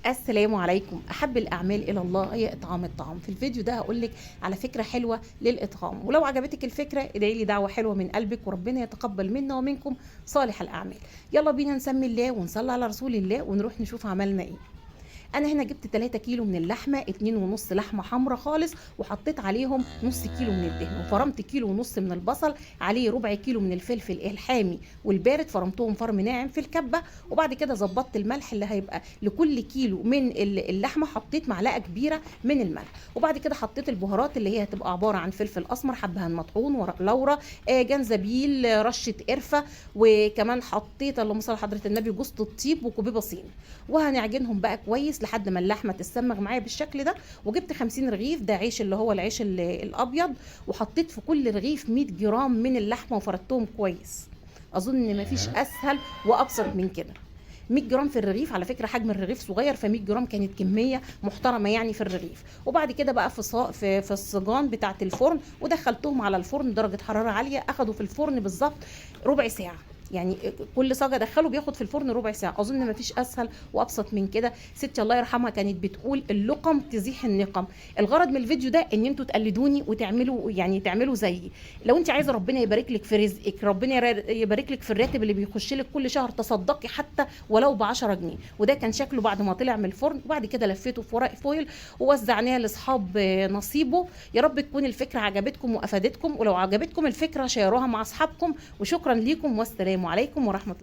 السلام عليكم. احب الاعمال الى الله هي اطعام الطعام. في الفيديو ده هقول لك على فكره حلوه للاطعام، ولو عجبتك الفكره ادعي لي دعوه حلوه من قلبك وربنا يتقبل منا ومنكم صالح الاعمال. يلا بينا نسمي الله ونصلي على رسول الله ونروح نشوف عملنا ايه. انا هنا جبت 3 كيلو من اللحمه، 2.5 لحمه حمراء خالص، وحطيت عليهم نص كيلو من الدهن، وفرمت كيلو ونص من البصل، عليه ربع كيلو من الفلفل الحامي والبارد، فرمتهم فرم ناعم في الكبه. وبعد كده ظبطت الملح اللي هيبقى لكل كيلو من اللحمه، حطيت معلقه كبيره من الملح. وبعد كده حطيت البهارات اللي هي هتبقى عباره عن فلفل اسمر، حبهان مطحون، ورق لورا، جنزبيل، رشه قرفه، وكمان حطيت اللهم صل على حضره النبي جوز الطيب وكوبيبه صين. وهنعجنهم بقى كويس لحد ما اللحمه تتسمغ معايا بالشكل ده. وجبت 50 رغيف، ده عيش اللي هو العيش الابيض، وحطيت في كل رغيف 100 جرام من اللحمه وفردتهم كويس. اظن ان مفيش اسهل وابسط من كده. 100 جرام في الرغيف، على فكره حجم الرغيف صغير، ف 100 جرام كانت كميه محترمه يعني في الرغيف. وبعد كده بقى في الصاجان بتاعه الفرن، ودخلتهم على الفرن درجه حراره عاليه، اخدوا في الفرن بالظبط ربع ساعه. يعني كل صاجه ادخله بياخد في الفرن ربع ساعه. اظن ما فيش اسهل وابسط من كده. ستي الله يرحمها كانت بتقول اللقم تزيح النقم. الغرض من الفيديو ده ان انتوا تقلدوني وتعملوا، يعني تعملوا زيي. لو انت عايزه ربنا يبارك لك في رزقك، ربنا يبارك لك في الراتب اللي بيخش لك كل شهر، تصدقي حتى ولو ب 10 جنيه. وده كان شكله بعد ما طلع من الفرن. وبعد كده لفيته في ورق فويل ووزعناه لاصحاب نصيبه. يا رب تكون الفكره عجبتكم وافادتكم، ولو عجبتكم الفكره شيروها مع اصحابكم. وشكرا ليكم والسلام عليكم ورحمه الله.